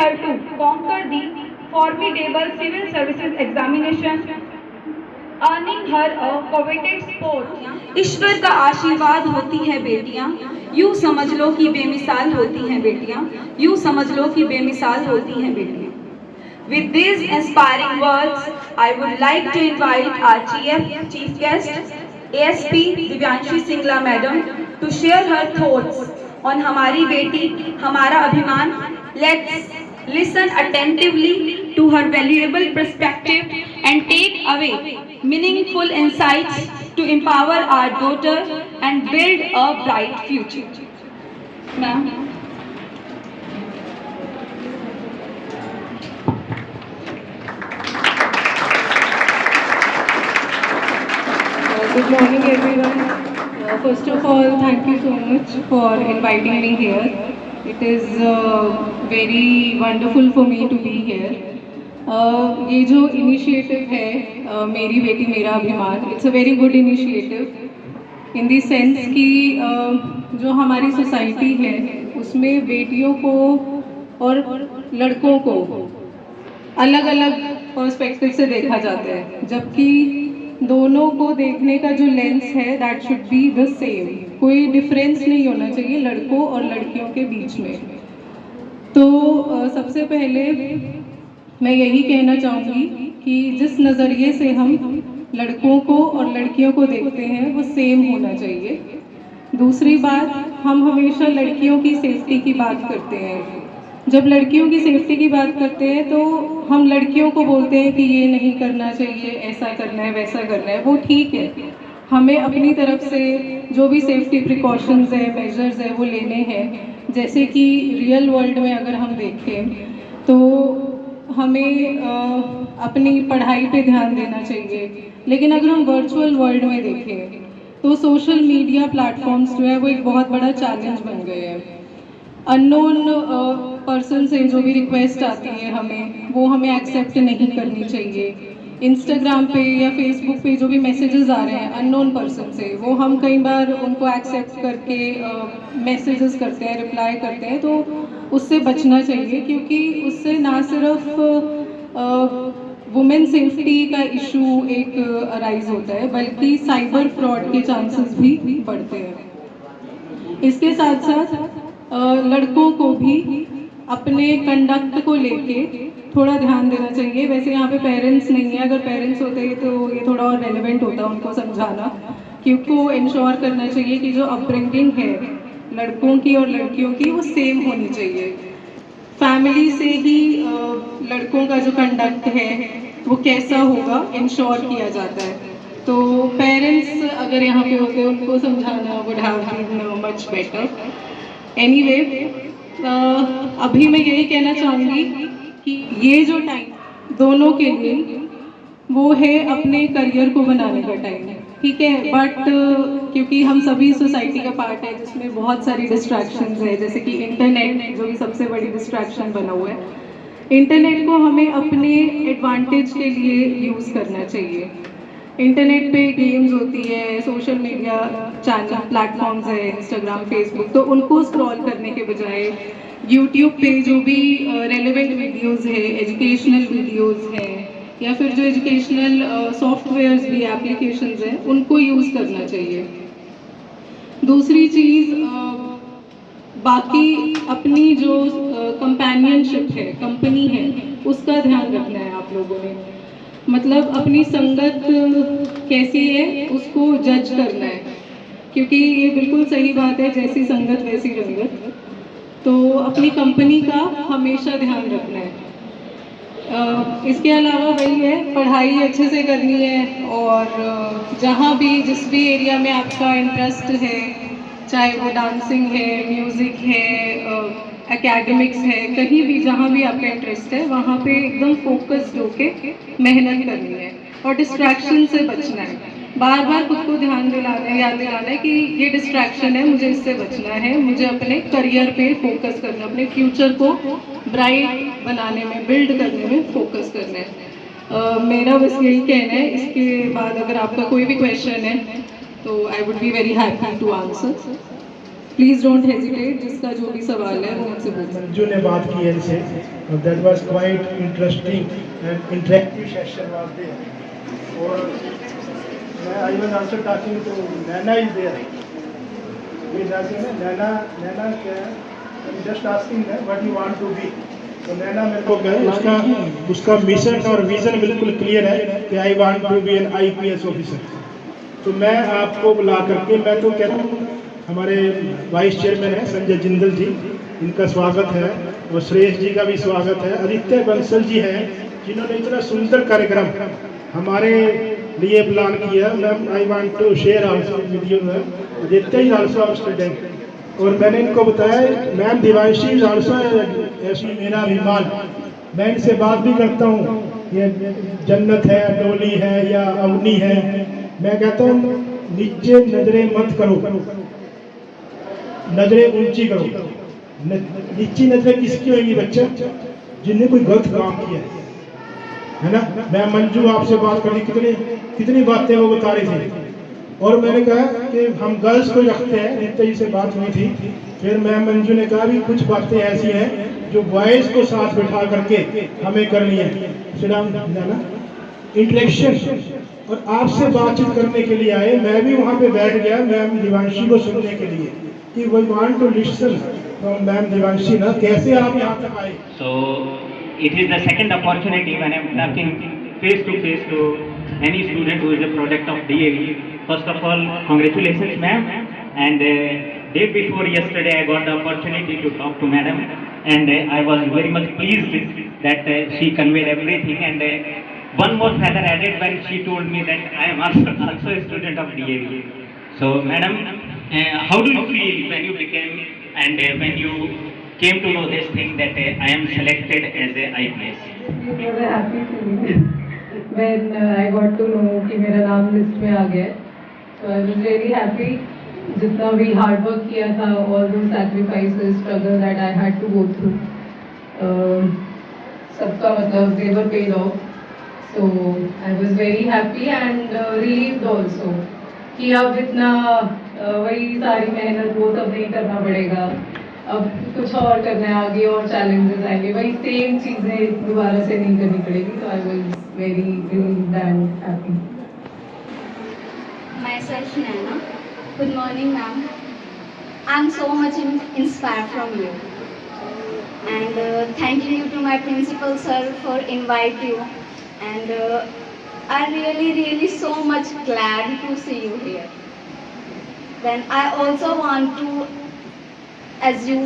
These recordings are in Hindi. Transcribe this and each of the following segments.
her to conquer the formidable civil services examination, earning her a coveted sport। ईश्वर का आशीर्वाद होती है बेटियां, यूं समझ लो कि बेमिसाल होती हैं बेटियां, यूं समझ लो कि बेमिसाल होती हैं बेटियां। With these inspiring words, I would like to invite our chief guest, ASP Divyanshi Singla Madam, to share her thoughts on हमारी बेटी हमारा अभिमान। Let's listen attentively to her valuable perspective and take away meaningful insights to empower our daughter and build a bright future. Ma'am. Good morning, everyone. First of all, thank you so much for inviting me here. It is very wonderful for me to be here. ये जो इनिशिएटिव है मेरी बेटी मेरा अभिमान, it's a very good initiative in the sense कि जो हमारी सोसाइटी है उसमें बेटियों को और लड़कों को अलग अलग पर्सपेक्टिव से देखा जाता है, जबकि दोनों को देखने का जो लेंस है that should be the same. कोई डिफरेंस नहीं होना चाहिए लड़कों और लड़कियों के बीच में। तो सबसे पहले मैं यही कहना चाहूँगी कि जिस नज़रिए से हम लड़कों को और लड़कियों को देखते हैं वो सेम होना चाहिए। दूसरी बात, हम हमेशा लड़कियों की सेफ्टी की बात करते हैं। जब लड़कियों की सेफ्टी की बात करते हैं तो हम लड़कियों को बोलते हैं कि ये नहीं करना चाहिए, ऐसा करना है, वैसा करना है। वो ठीक है, हमें अपनी तरफ से जो भी सेफ्टी प्रिकॉशंस है, मेजर्स है, वो लेने हैं। जैसे कि रियल वर्ल्ड में अगर हम देखें तो हमें अपनी पढ़ाई पे ध्यान देना चाहिए, लेकिन अगर हम वर्चुअल वर्ल्ड में देखें तो सोशल मीडिया प्लेटफॉर्म्स जो है वो एक बहुत बड़ा चैलेंज बन गए हैं। अननोन पर्सन से जो भी रिक्वेस्ट आती है वो हमें एक्सेप्ट नहीं करनी चाहिए। इंस्टाग्राम पे या फेसबुक पे जो भी मैसेजेस आ रहे हैं अननोन पर्सन से, वो हम कई बार उनको एक्सेप्ट करके मैसेजेस करते हैं, रिप्लाई करते हैं, तो उससे बचना चाहिए, क्योंकि उससे ना सिर्फ वुमेन सेफ्टी का इशू एक अराइज होता है, बल्कि साइबर फ्रॉड के चांसेस भी बढ़ते हैं। इसके साथ साथ लड़कों को भी अपने कंडक्ट को लेके थोड़ा ध्यान देना चाहिए। वैसे यहाँ पे पेरेंट्स नहीं है, अगर पेरेंट्स होते तो ये थोड़ा और रेलेवेंट होता उनको समझाना, क्योंकि इंश्योर करना चाहिए कि जो अपब्रिंगिंग है लड़कों की और लड़कियों की वो सेम होनी चाहिए। फैमिली से ही लड़कों का जो कंडक्ट है वो कैसा होगा इंश्योर किया जाता है। तो पेरेंट्स अगर यहाँ पे होते उनको समझाना would have been much better. Anyway, अभी मैं यही कहना चाहूँगी कि ये जो टाइम दोनों के लिए वो है अपने करियर को बनाने का टाइम, ठीक है। बट क्योंकि हम सभी सोसाइटी का पार्ट है जिसमें बहुत सारी डिस्ट्रैक्शंस है, जैसे कि इंटरनेट जो कि सबसे बड़ी डिस्ट्रैक्शन बना हुआ है, इंटरनेट को हमें अपने एडवांटेज के लिए यूज़ करना चाहिए। इंटरनेट पे गेम्स होती है, सोशल मीडिया चैनल प्लेटफॉर्म्स है, इंस्टाग्राम, फेसबुक, तो उनको स्क्रॉल करने के बजाय यूट्यूब पे जो भी रेलेवेंट वीडियोस है, एजुकेशनल वीडियोस हैं, या फिर जो एजुकेशनल सॉफ्टवेयर्स भी एप्लीकेशंस हैं उनको यूज़ करना चाहिए। दूसरी चीज़, बाकी अपनी जो कंपेनियनशिप है, कंपनी है, उसका ध्यान रखना है आप लोगों ने। मतलब अपनी संगत कैसी है उसको जज करना है, क्योंकि ये बिल्कुल सही बात है, जैसी संगत वैसी रंगत। तो अपनी कंपनी का हमेशा ध्यान रखना है। इसके अलावा वही है, पढ़ाई अच्छे से करनी है, और जहाँ भी जिस भी एरिया में आपका इंटरेस्ट है, चाहे वो डांसिंग है, म्यूज़िक है, एकेडमिक्स है, कहीं भी जहाँ भी आपका इंटरेस्ट है वहाँ पे एकदम फोकस्ड होके मेहनत करनी है और डिस्ट्रैक्शन से बचना है। बार बार खुद को ध्यान दिलाना है, याद दिलाना है कि ये डिस्ट्रैक्शन है, मुझे इससे बचना है, मुझे अपने करियर पे फोकस करना है, अपने फ्यूचर को ब्राइट बनाने में, बिल्ड करने में फोकस करना है। मेरा बस यही कहना है। इसके बाद अगर आपका कोई भी क्वेश्चन है तो I would be very happy to answer. Please don't hesitate, जिसका जो भी सवाल है वो मुझसे पूछें। मंजू ने बात की है इनसे, that was quite interesting and interactive session was there. और मैं I was also talking to Naina is there. ये जाके ना नैना क्या है, just asking that what you want to be. तो नैना मेरे को उसका उसका मिशन और विजन बिल्कुल क्लियर है कि I want to be an IPS officer. तो मैं आपको बुला करके मैं तो कह रहा हूँ, हमारे वाइस चेयरमैन हैं संजय जिंदल जी, इनका स्वागत है, और सुरेश जी का भी स्वागत है। आदित्य बंसल जी हैं जिन्होंने इतना सुंदर कार्यक्रम हमारे लिए प्लान किया। Ma'am I want to share also video में, Aditya is also our student. और मैंने इनको बताया मैम दिवांशी इज आल्सो ऐसी मेरा अभिमान। मैं इनसे बात भी करता हूँ, ये जन्नत है, डोली है या अवनी है, मैं कहता हूँ नीचे नजरें मत करो, नजरें ऊंची करो। नीची नजरें किसकी होंगी बच्चे? जिन्हें कोई गलत काम किया है ना। मैं मंजू आपसे बात करी, कितनी बातें वो बता रही थी, और मैंने कहा कि हम गर्ल्स को रखते हैं, नित्य जी से बात हुई थी। फिर मैं मंजू ने कहा भी कुछ बातें ऐसी हैं जो बॉयज को साथ बिठा करके हमें करनी है। श्रीराम ना इंटरेक्शन, और आपसे बातचीत करने के लिए आए। मैं भी वहाँ पे बैठ गया मैम दिवांशी को सुनने के लिए कि we want to listen from ma'am Divanshi ना, कैसे आप यहाँ तक आए। So it is the second opportunity when I'm talking face to any student who is a product of DAV. First of all, congratulations, ma'am. And day before yesterday, I got the opportunity to talk to madam, and I was very much pleased that she conveyed everything. And one more feather added when she told me that I am also a student of DAV. So, madam, how do you feel when you became and when you came to know this thing that I am selected as a IPS? It was a happy feeling when I got to know कि मेरा नाम लिस्ट में आ गया है। So I was really happy। जितना भी हार्ड वर्क किया था, all those sacrifices, struggle that I had to go through, सबका मतलब they were paid off। So I was very happy and relieved also कि अब इतना वही सारी मेहनत वो सब नहीं करना पड़ेगा, अब कुछ और करना है, आगे और चैलेंजेस आएंगे, वही सेम चीज़ें दोबारा से नहीं करनी पड़ेगी। तो I was very relieved and happy. Myself Naina. Good morning, ma'am. I'm so much inspired from you, and thanking you to my principal sir for invite you, and I'm really so much glad to see you here. Then I also want to, as you,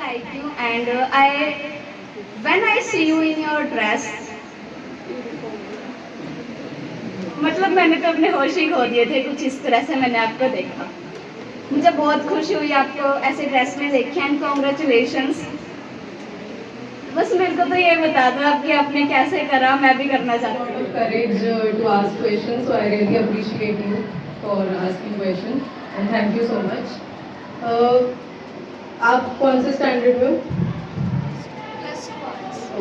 like you, and when I see you in your dress, मतलब मैंने तो अपने होश ही खो दिए थे, कुछ इस तरह से मैंने आपको देखा। मुझे बहुत खुशी हुई आपको ऐसे ड्रेस में देखे, एंड कॉन्ग्रेचुलेशंस। बस मेरे को तो ये बता दो आप कि आपने कैसे करा, मैं भी करना चाहती हूँ। Courage to ask questions, so I really appreciate you for asking question and thank you so much। आप कौन से स्टैंडर्ड में हो?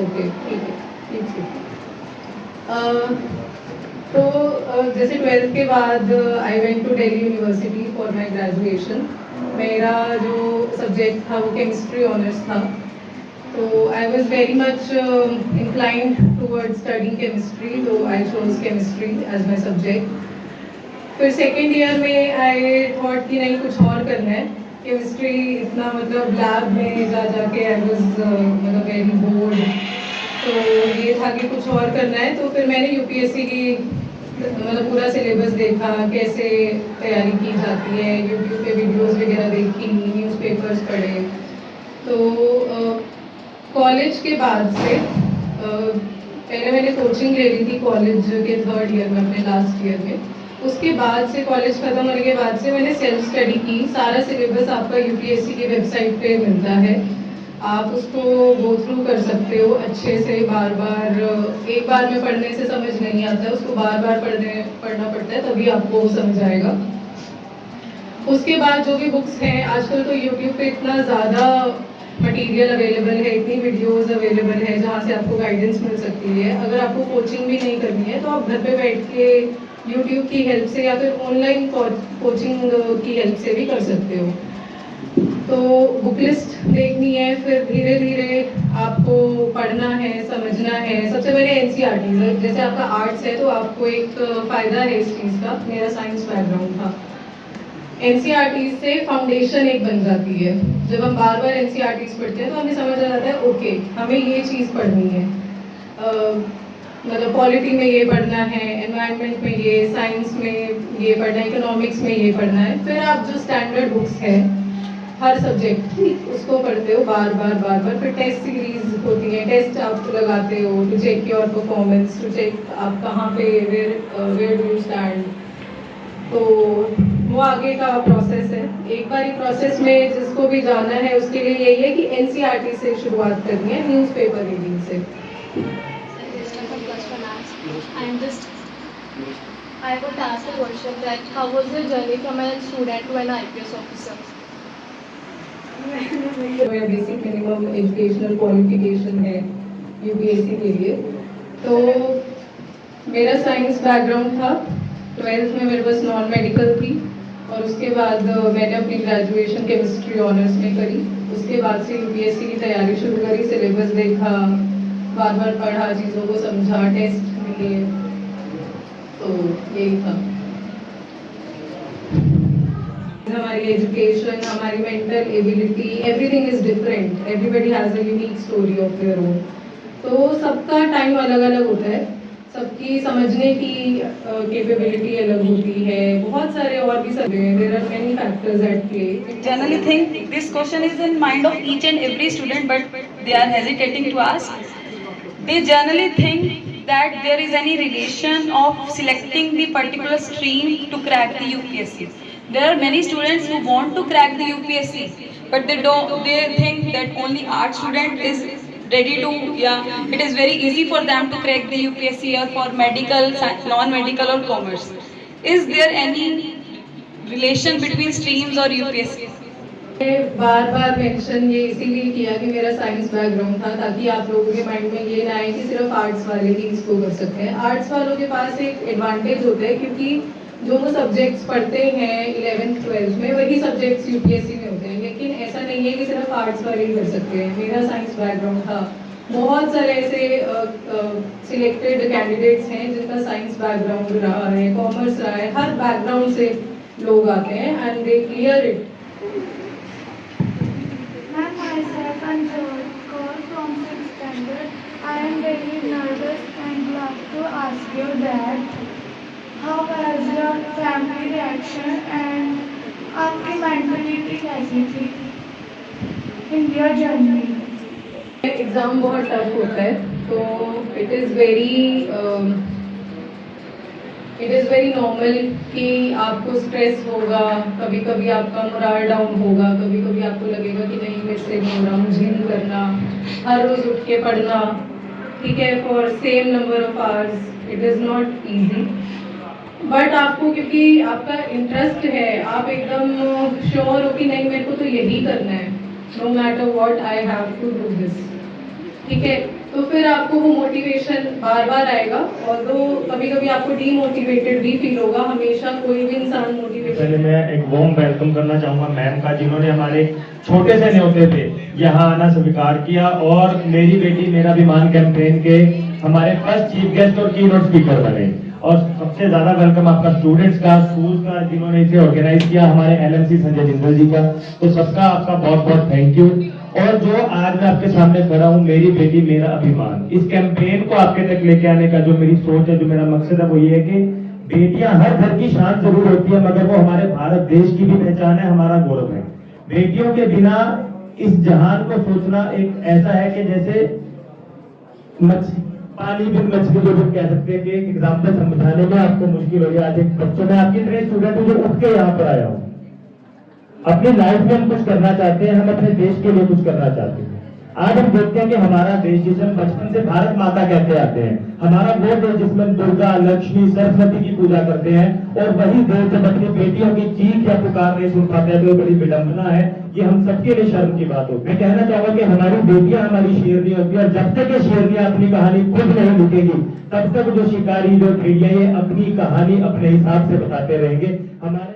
ओके, ठीक है, ठीक है। तो जैसे 12th के बाद I went to Delhi university for my graduation. मेरा जो सब्जेक्ट था वो केमिस्ट्री ऑनर्स था, तो I was very much inclined towards studying chemistry, तो I chose chemistry as my subject. फिर सेकेंड ईयर में आई थॉट कि नहीं, कुछ और करना है। केमिस्ट्री इतना मतलब लैब में जाके आई वाज मतलब वेरी बोर्ड, तो ये था कि कुछ और करना है। तो फिर मैंने यूपीएससी की मतलब पूरा सिलेबस देखा, कैसे तैयारी की जाती है, यूट्यूब पे वीडियोस वगैरह देखी, न्यूज़पेपर्स पढ़े। तो कॉलेज के बाद से पहले मैंने कोचिंग ले ली थी कॉलेज के 3rd ईयर में, अपने लास्ट ईयर में। उसके बाद से कॉलेज ख़त्म होने के बाद से मैंने सेल्फ स्टडी की। सारा सिलेबस आपका यूपीएससी की वेबसाइट पे मिलता है, आप उसको गो थ्रू कर सकते हो अच्छे से। बार बार एक बार में पढ़ने से समझ नहीं आता है, उसको बार बार पढ़ना पड़ता है, तभी आपको समझ आएगा। उसके बाद जो भी बुक्स हैं, आजकल तो यूट्यूब पे इतना ज़्यादा मटेरियल अवेलेबल है, इतनी वीडियोस अवेलेबल है जहाँ से आपको गाइडेंस मिल सकती है। अगर आपको कोचिंग भी नहीं करनी है तो आप घर पे बैठ के यूट्यूब की हेल्प से या फिर ऑनलाइन कोचिंग की हेल्प से भी कर सकते हो। तो बुक लिस्ट देखनी है, फिर धीरे धीरे आपको पढ़ना है, समझना है। सबसे पहले एनसीईआरटी है, जैसे आपका आर्ट्स है तो आपको एक फ़ायदा है इस चीज़ का, मेरा साइंस बैकग्राउंड था। एनसीईआरटी से फाउंडेशन एक बन जाती है। जब हम बार बार एनसीईआरटी पढ़ते हैं तो हमें समझ आ जाता है ओके हमें ये चीज़ पढ़नी है, मतलब पॉलिटी में ये पढ़ना है, एनवायरनमेंट में ये, साइंस में ये पढ़ना है, इकोनॉमिक्स में ये पढ़ना है। फिर आप जो स्टैंडर्ड बुक्स है हर सब्जेक्ट की उसको पढ़ते हो बार बार। फिर टेस्ट सीरीज होती है, टेस्ट आप लगाते हो to check your performance, to check आप कहाँ पे वेयर डू यू स्टैंड। तो वो आगे का प्रोसेस है। एक बार प्रोसेस में जिसको भी जाना है उसके लिए यही है कि एनसीईआरटी से शुरुआत करनी है, न्यूज़पेपर रीडिंग से। I would ask a question that how was the journey from a student to an IPS officer? मेरा बेसिक मिनिमम एजुकेशनल क्वालिफिकेशन है यूपीएससी के लिए। तो मेरा साइंस बैकग्राउंड था, 12th में मेरे पास नॉन मेडिकल थी और उसके बाद मैंने अपनी ग्रेजुएशन केमिस्ट्री ऑनर्स में करी। उसके बाद से यूपीएससी की तैयारी शुरू करी, सिलेबस देखा, बार बार पढ़ा, चीज़ों को समझा, टेस्ट लिए, तो यही था। हमारी एजुकेशन, हमारी mental ability, everything is different, everybody has a unique story of their own. तो सबका टाइम अलग अलग होता है, सबकी समझने की कैपेबिलिटी अलग होती है, बहुत सारे और भी सब हैं, there are many factors at play. Generally think this question is in mind of each and every student, but they are hesitating to ask. They generally think that there is any relation of selecting the particular stream to crack the UPSC. There are many students who want to crack the UPSC, but they think that only art student is ready to, it is very easy for them to crack the UPSC, or for medical, non-medical or commerce. Is there any relation between streams or UPSC? Bar bar mention ये इसीलिए किया कि मेरा साइंस बैकग्राउंड था, ताकि आप लोगों के माइंड में ये ना आए कि सिर्फ आर्ट्स वाले ही इसको कर सकते हैं। आर्ट्स वालों के पास एक एडवांटेज होता है, क्योंकि जो वो सब्जेक्ट्स पढ़ते हैं 11th 12th में वही सब्जेक्ट्स यूपीएससी में होते हैं। लेकिन ऐसा नहीं है कि सिर्फ आर्ट्स वाले ही कर सकते हैं। मेरा साइंस बैकग्राउंड था, बहुत सारे ऐसे सिलेक्टेड कैंडिडेट्स हैं जिनका साइंस बैकग्राउंड रहा है, कॉमर्स रहा है, हर बैकग्राउंड से लोग आते हैं and they clear it. Ma'am, myself and Joel from 6th standard. I am very nervous and glad to ask you that how was your family reaction and आपकी mentality कैसी थी in your journey? एग्ज़ाम बहुत टफ होता है, तो इट इज़ वेरी नॉर्मल कि आपको स्ट्रेस होगा, कभी कभी आपका मोराल डाउन होगा, कभी कभी आपको लगेगा कि नहीं मेरे से नहीं हो रहा, मुझे नहीं करना, हर रोज़ उठ के पढ़ना, ठीक है, for same number of hours, it is not easy. But आपको क्योंकि आपका इंटरेस्ट है, आप एकदम श्योर हो कि नहीं मेरे को तो यही करना है, no matter what I have to do this, ठीक है, तो फिर आपको वो मोटिवेशन बार बार आएगा। और तो कभी कभी आपको डीमोटिवेटेड भी फील होगा, हमेशा कोई भी इंसान मोटिवेटेड। पहले मैं एक वार्म वेलकम करना चाहूँगा मैम का, जिन्होंने हमारे छोटे से न्योते पे यहाँ आना स्वीकार किया और मेरी बेटी मेरा अभिमान कैंपेन के हमारे फर्स्ट चीफ गेस्ट और कीनोट स्पीकर बने। और सबसे ज्यादा वेलकम आपका स्टूडेंट्स का, स्कूल का, जिन्होंने इसे ऑर्गेनाइज किया, हमारे एलएमसी संजय जिंदल जी का, तो सबका आपका बहुत बहुत थैंक यू। और जो आज मैं आपके सामने खड़ा हूँ, मेरी बेटी मेरा अभिमान, इस कैंपेन को आपके तक लेके आने का जो मेरी सोच है, जो मेरा मकसद है, वो ये है कि बेटियां हर घर की शान जरूर होती है, मगर वो हमारे भारत देश की भी पहचान है, हमारा गौरव है। बेटियों के बिना इस जहान को सोचना एक ऐसा है कि जैसे पानी बिन मछली, जो भी कह सकते हैं कि एक एग्जाम्पल समझाने में आपको मुश्किल हो गया। आज एक बच्चों में आपकी तरह स्टूडेंट जो उठ के यहाँ पर आया हूँ, अपनी लाइफ में हम कुछ करना चाहते हैं, हम अपने देश के लिए कुछ करना चाहते हैं। आज हम देखते हैं कि हमारा देश, जिसे हम बचपन से भारत माता कहते आते हैं, हमारा वो देश जिसमें दुर्गा, लक्ष्मी, सरस्वती की पूजा करते हैं, और वही देश जब अपनी बेटियों की चीख या पुकार नहीं सुन पाते हैं तो बड़ी विडंबना है। ये हम सबके लिए शर्म की बात होती है। मैं कहना चाहूंगा कि हमारी बेटियां हमारी शेरनी होती है, और जब तक ये शेरनियां अपनी कहानी खुद नहीं लिखेगी, तब तक जो शिकारी, जो भेड़िया, ये अपनी कहानी अपने हिसाब से बताते रहेंगे। हमारे